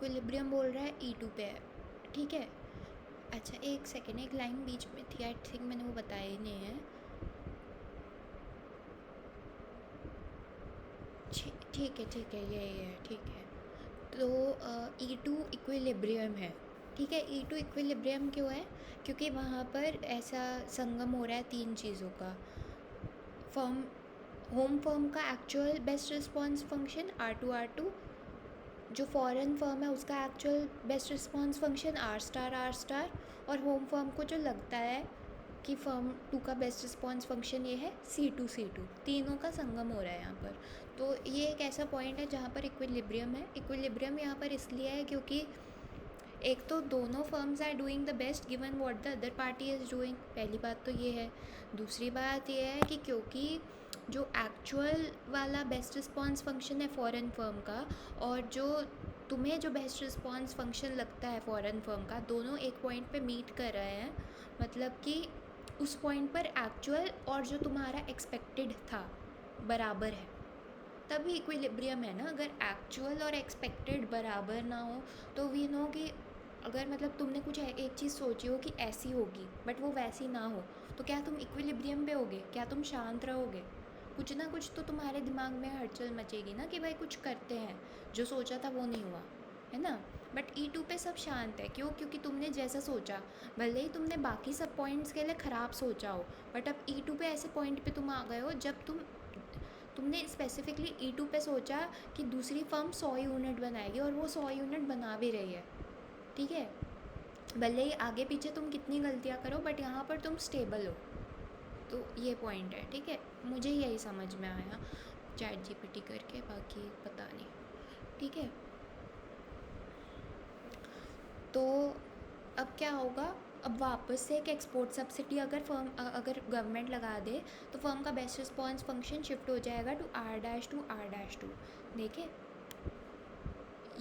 Equilibrium बोल रहा है E2 पे है, ठीक है। अच्छा एक सेकेंड, एक लाइन बीच में थी, आई थिंक मैंने वो बताया ही नहीं है। ठीक है, ये है, ठीक है। तो E2 इक्विलिब्रियम है, ठीक है। E2 इक्विलिब्रियम क्यों है? क्योंकि वहाँ पर ऐसा संगम हो रहा है तीन चीज़ों का। फर्म, होम फर्म का actual best response function R2, जो फॉरेन फर्म है उसका actual best response function R*, और होम फर्म को जो लगता है कि फर्म 2 का बेस्ट रिस्पॉन्स फंक्शन ये है C2, तीनों का संगम हो रहा है यहाँ पर। तो ये एक ऐसा पॉइंट है जहाँ पर इक्विलिब्रियम है। इक्विलिब्रियम यहाँ पर इसलिए है क्योंकि एक तो दोनों firms are doing the best given what the other party is doing, पहली बात तो ये है। दूसरी बात ये है कि क्योंकि जो एक्चुअल वाला बेस्ट रिस्पॉन्स फंक्शन है फॉरेन फर्म का, और जो तुम्हें जो बेस्ट रिस्पॉन्स फंक्शन लगता है फॉरेन फर्म का, दोनों एक पॉइंट पे मीट कर रहे हैं। मतलब कि उस पॉइंट पर एक्चुअल और जो तुम्हारा एक्सपेक्टेड था बराबर है, तभी इक्विलिब्रियम है ना। अगर एक्चुअल और एक्सपेक्टेड बराबर ना हो तो वी नो कि अगर मतलब तुमने कुछ एक चीज़ सोची हो कि ऐसी होगी बट वो वैसी ना हो, तो क्या तुम इक्विलिब्रियम पे होगे? क्या तुम शांत रहोगे? कुछ ना कुछ तो तुम्हारे दिमाग में हलचल मचेगी ना कि भाई कुछ करते हैं, जो सोचा था वो नहीं हुआ, है ना। बट E2 पे सब शांत है, क्यों? क्योंकि तुमने जैसा सोचा, भले ही तुमने बाकी सब पॉइंट्स के लिए ख़राब सोचा हो, बट अब E2 पे ऐसे पॉइंट पे तुम आ गए हो जब तुमने स्पेसिफिकली E2 पे सोचा कि दूसरी फर्म 100 यूनिट बनाएगी और वो 100 यूनिट बना भी रही है, ठीक है। भले ही आगे पीछे तुम कितनी गलतियाँ करो बट यहाँ पर तुम स्टेबल हो। तो ये पॉइंट है, ठीक है। मुझे यही समझ में आया ChatGPT करके, बाकी पता नहीं, ठीक है। तो अब क्या होगा? अब वापस से एक एक्सपोर्ट सब्सिडी अगर गवर्नमेंट लगा दे तो फर्म का बेस्ट रिस्पॉन्स फंक्शन शिफ्ट हो जाएगा टू R', देखे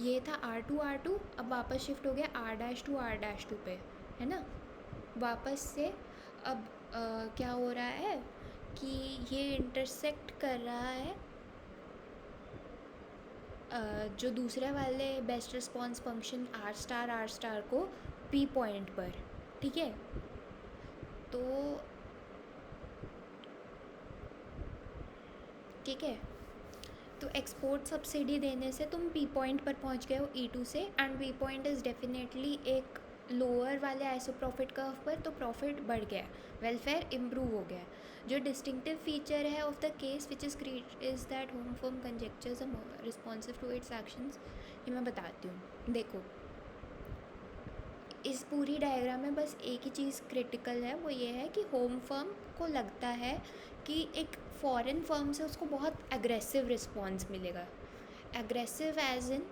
ये था R2, अब वापस शिफ्ट हो गया R', पे, है ना। वापस से अब क्या हो रहा है कि ये इंटरसेक्ट कर रहा है जो दूसरे वाले बेस्ट रिस्पॉन्स फंक्शन R* को P पॉइंट पर, ठीक है। तो ठीक है, तो एक्सपोर्ट सब्सिडी देने से तुम P पॉइंट पर पहुंच गए हो E2 से, and P point is definitely एक लोअर वाले आइसो प्रॉफिट कर्व पर, तो प्रॉफिट बढ़ गया, वेलफेयर इम्प्रूव हो गया। जो डिस्टिंक्टिव फीचर है of the case which is create is that home firm conjectures responsive to its actions. ये मैं बताती हूँ, देखो इस पूरी डायग्राम में बस एक ही चीज़ क्रिटिकल है, वो ये है कि होम फर्म को लगता है कि एक फॉरेन फर्म से उसको बहुत एग्रेसिव रिस्पॉन्स मिलेगा। Aggressive as in,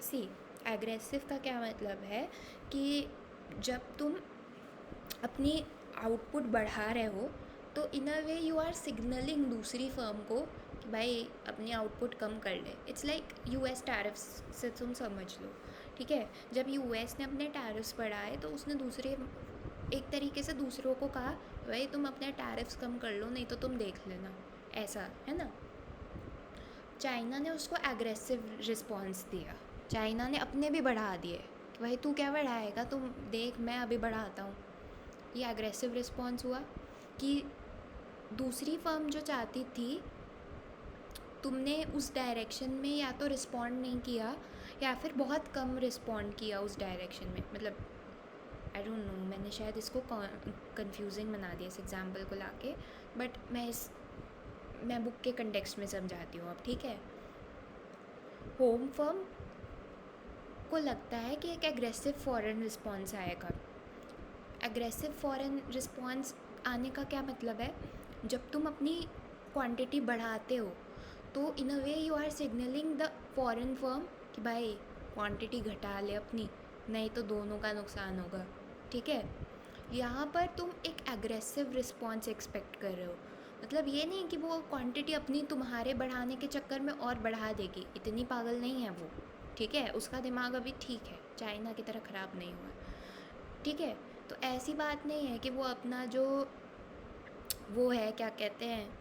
see aggressive का क्या मतलब है कि जब तुम अपनी आउटपुट बढ़ा रहे हो तो in a way you are signalling दूसरी फर्म को कि भाई अपनी आउटपुट कम कर ले। इट्स लाइक US टैरिफ्स से तुम समझ लो, ठीक है। जब US ने अपने टैरिफ्स बढ़ाए तो उसने दूसरे एक तरीके से दूसरों को कहा भाई तुम अपने टैरिफ्स कम कर लो, नहीं तो तुम देख लेना, ऐसा है ना। चाइना ने उसको एग्रेसिव रिस्पॉन्स दिया, चाइना ने अपने भी बढ़ा दिए कि भाई तू क्या बढ़ाएगा, तुम देख मैं अभी बढ़ाता हूँ। ये एग्रेसिव रिस्पॉन्स हुआ कि दूसरी फर्म जो चाहती थी, तुमने उस डायरेक्शन में या तो रिस्पॉन्ड नहीं किया या फिर बहुत कम रिस्पॉन्ड किया उस डायरेक्शन में। मतलब आई डोंट नो, मैंने शायद इसको कंफ्यूजिंग बना दिया इस एग्जाम्पल को लाके, बट मैं बुक के कंटेक्स्ट में समझाती हूँ अब, ठीक है। होम फर्म को लगता है कि एक एग्रेसिव फॉरेन रिस्पॉन्स आएगा। एग्रेसिव फॉरेन रिस्पॉन्स आने का क्या मतलब है? जब तुम अपनी क्वांटिटी बढ़ाते हो तो in a way you are signalling the foreign firm कि भाई क्वांटिटी घटा ले अपनी, नहीं तो दोनों का नुकसान होगा, ठीक है। यहाँ पर तुम एक एग्रेसिव रिस्पॉन्स एक्सपेक्ट कर रहे हो। मतलब ये नहीं कि वो क्वांटिटी अपनी तुम्हारे बढ़ाने के चक्कर में और बढ़ा देगी, इतनी पागल नहीं है वो, ठीक है। उसका दिमाग अभी ठीक है, चाइना की तरह ख़राब नहीं हुआ, ठीक है। तो ऐसी बात नहीं है कि वो अपना जो वो है क्या कहते हैं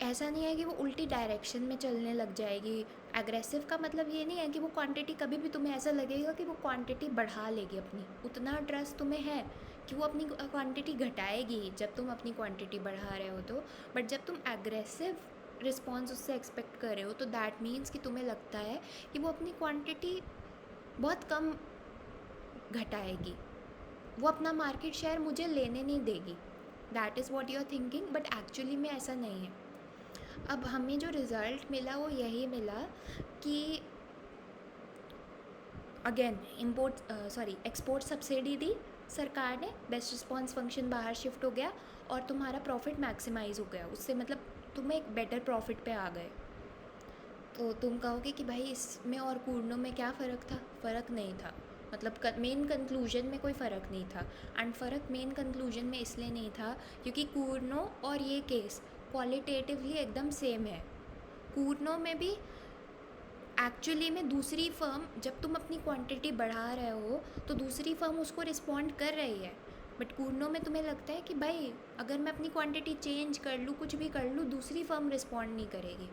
ऐसा नहीं है कि वो उल्टी डायरेक्शन में चलने लग जाएगी। एग्रेसिव का मतलब ये नहीं है कि वो क्वांटिटी, कभी भी तुम्हें ऐसा लगेगा कि वो क्वांटिटी बढ़ा लेगी अपनी, उतना ट्रस्ट तुम्हें है कि वो अपनी क्वांटिटी घटाएगी जब तुम अपनी क्वांटिटी बढ़ा रहे हो तो। बट जब तुम एग्रेसिव रिस्पॉन्स उससे एक्सपेक्ट कर रहे हो तो दैट मीन्स कि तुम्हें लगता है कि वो अपनी क्वांटिटी बहुत कम घटाएगी, वो अपना मार्केट शेयर मुझे लेने नहीं देगी। That is what you are thinking, but actually में ऐसा नहीं है। अब हमें जो रिज़ल्ट मिला वो यही मिला कि अगेन एक्सपोर्ट सब्सिडी दी सरकार ने, बेस्ट रिस्पॉन्स फंक्शन बाहर शिफ्ट हो गया और तुम्हारा प्रॉफिट मैक्सिमाइज हो गया उससे, मतलब तुम एक बेटर प्रॉफिट पे आ गए। तो तुम कहोगे कि भाई इसमें और कूर्नो में क्या फ़र्क था? फ़र्क नहीं था, मतलब मेन कंक्लूजन में कोई फ़र्क नहीं था। एंड फ़र्क मेन कंक्लूजन में इसलिए नहीं था क्योंकि कूर्नो और ये केस क्वालिटेटिवली एकदम सेम है। कूर्नो में भी एक्चुअली में दूसरी फर्म, जब तुम अपनी क्वांटिटी बढ़ा रहे हो तो दूसरी फर्म उसको रिस्पॉन्ड कर रही है। बट कूर्नो में तुम्हें लगता है कि भाई अगर मैं अपनी क्वांटिटी चेंज कर लूँ, कुछ भी कर लूँ, दूसरी फर्म रिस्पॉन्ड नहीं करेगी।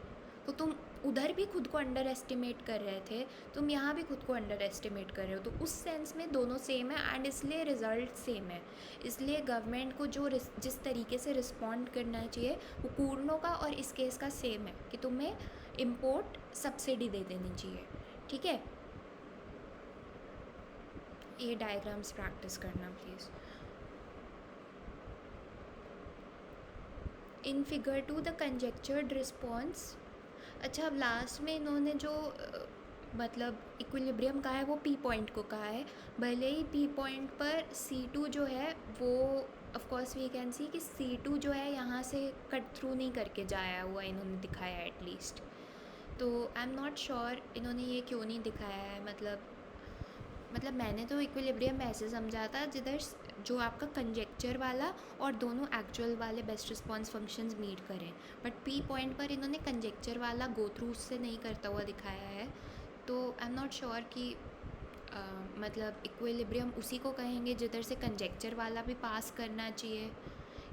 तो तुम उधर भी खुद को अंडर एस्टिमेट कर रहे थे, तुम यहाँ भी खुद को अंडर एस्टिमेट कर रहे हो। तो उस सेंस में दोनों सेम है एंड इसलिए रिज़ल्ट सेम है। इसलिए गवर्नमेंट को जो जिस तरीके से रिस्पॉन्ड करना चाहिए वो कूर्नो का और इस केस का सेम है कि तुम्हें इम्पोर्ट सब्सिडी दे देनी चाहिए। ठीक है, ये डायग्राम्स प्रैक्टिस करना please. In figure 2 the conjectured response. अच्छा, अब लास्ट में इन्होंने जो मतलब इक्विलिब्रियम कहा है वो पी पॉइंट को कहा है। भले ही पी पॉइंट पर C2 जो है वो of course we can see कि C2 जो है यहाँ से कट थ्रू नहीं करके जाया हुआ इन्होंने दिखाया एटलीस्ट। तो आई एम नॉट श्योर इन्होंने ये क्यों नहीं दिखाया है। मतलब मैंने तो इक्विलिब्रियम ऐसे समझा था जिधर जो आपका कंजेक्चर वाला और दोनों एक्चुअल वाले बेस्ट रिस्पॉन्स फंक्शंस मीट करें। बट पी पॉइंट पर इन्होंने कंजेक्चर वाला गो थ्रू उससे नहीं करता हुआ दिखाया है। तो आई एम नॉट श्योर कि मतलब इक्विलिब्रियम उसी को कहेंगे जिधर से कंजेक्चर वाला भी पास करना चाहिए,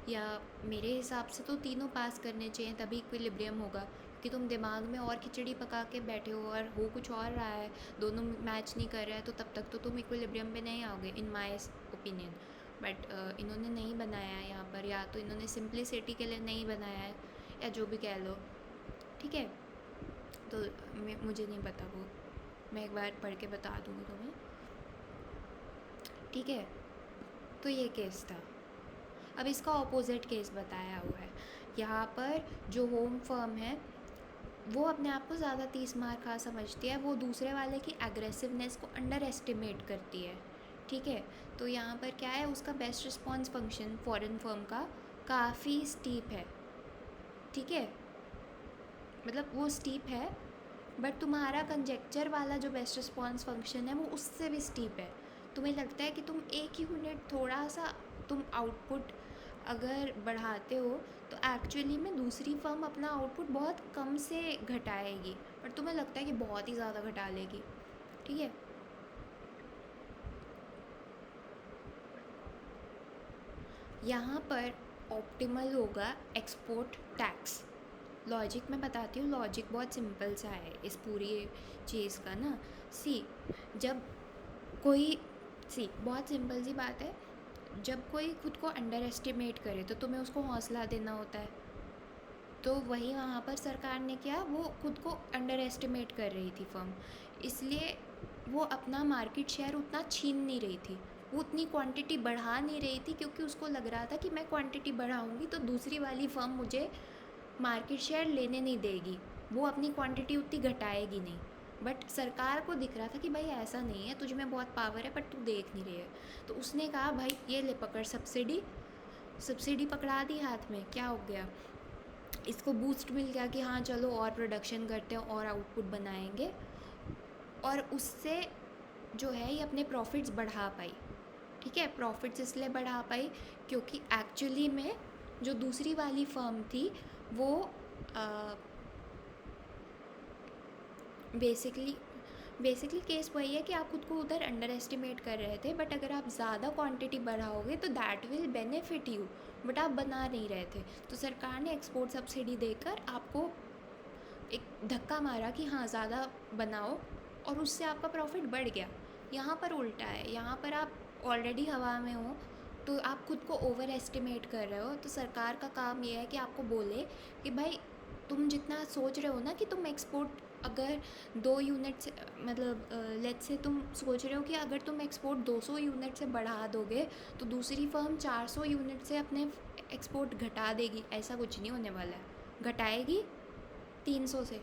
या मेरे हिसाब से तो तीनों पास करने चाहिए तभी इक्विलिब्रियम होगा। कि तुम दिमाग में और खिचड़ी पका के बैठे हो और हो कुछ और रहा है, दोनों मैच नहीं कर रहा है, तो तब तक तो तुम इक्विलिब्रियम पे नहीं आओगे इन माय ओपिनियन। बट इन्होंने नहीं बनाया है यहाँ पर, या तो इन्होंने सिंप्लिसिटी के लिए नहीं बनाया है या जो भी कह लो। ठीक है, तो मुझे नहीं पता, वो मैं एक बार पढ़ के बता दूँगी तुम्हें। ठीक है, तो ये केस था। अब इसका ऑपोजिट केस बताया हुआ है। यहाँ पर जो होम फर्म है वो अपने आप को ज़्यादा 30 मार खा समझती है, वो दूसरे वाले की एग्रेसिवनेस को अंडर एस्टिमेट करती है। ठीक है, तो यहाँ पर क्या है, उसका best response function foreign firm का काफ़ी स्टीप है। ठीक है, मतलब वो स्टीप है, बट तुम्हारा कंजेक्चर वाला जो बेस्ट रिस्पॉन्स फंक्शन है वो उससे भी स्टीप है। तुम्हें लगता है कि तुम एक यूनिट थोड़ा सा तुम आउटपुट अगर बढ़ाते हो तो एक्चुअली में दूसरी फर्म अपना आउटपुट बहुत कम से घटाएगी, पर तुम्हें लगता है कि बहुत ही ज़्यादा घटा लेगी। ठीक है, यहाँ पर ऑप्टिमल होगा एक्सपोर्ट टैक्स। लॉजिक मैं बताती हूँ, लॉजिक बहुत सिंपल सा है इस पूरी चीज़ का ना। जब कोई बहुत सिंपल सी बात है, जब कोई खुद को अंडर एस्टिमेट करे तो तुम्हें उसको हौसला देना होता है। तो वही वहाँ पर सरकार ने किया, वो खुद को अंडर एस्टिमेट कर रही थी फर्म, इसलिए वो अपना मार्केट शेयर उतना छीन नहीं रही थी, वो उतनी क्वांटिटी बढ़ा नहीं रही थी, क्योंकि उसको लग रहा था कि मैं क्वांटिटी बढ़ाऊँगी तो दूसरी वाली फर्म मुझे मार्केट शेयर लेने नहीं देगी, वो अपनी क्वांटिटी उतनी घटाएगी नहीं। बट सरकार को दिख रहा था कि भाई ऐसा नहीं है, तुझ में बहुत पावर है बट तू देख नहीं रही है। तो उसने कहा भाई ये ले पकड़ सब्सिडी पकड़ा दी हाथ में, क्या हो गया, इसको बूस्ट मिल गया कि हाँ चलो और प्रोडक्शन करते हैं और आउटपुट बनाएंगे, और उससे जो है ये अपने प्रॉफिट्स बढ़ा पाई। ठीक है, प्रॉफिट्स इसलिए बढ़ा पाई क्योंकि एक्चुअली में जो दूसरी वाली फर्म थी वो बेसिकली बेसिकली केस वही है कि आप खुद को उधर अंडर एस्टिमेट कर रहे थे, बट अगर आप ज़्यादा क्वांटिटी बढ़ाओगे तो that will benefit you, but आप बना नहीं रहे थे। तो सरकार ने एक्सपोर्ट सब्सिडी देकर आपको एक धक्का मारा कि हाँ ज़्यादा बनाओ, और उससे आपका प्रॉफिट बढ़ गया। यहाँ पर उल्टा है, यहाँ पर आप ऑलरेडी हवा में हो तो आप खुद को ओवर एस्टिमेट कर रहे हो। तो सरकार का काम ये है कि आपको बोले कि भाई तुम जितना सोच रहे हो ना कि तुम एक्सपोर्ट अगर 2 यूनिट से, मतलब लेट्स से तुम सोच रहे हो कि अगर तुम एक्सपोर्ट 200 यूनिट से बढ़ा दोगे तो दूसरी फर्म 400 यूनिट से अपने एक्सपोर्ट घटा देगी। ऐसा कुछ नहीं होने वाला है, घटाएगी 300 से।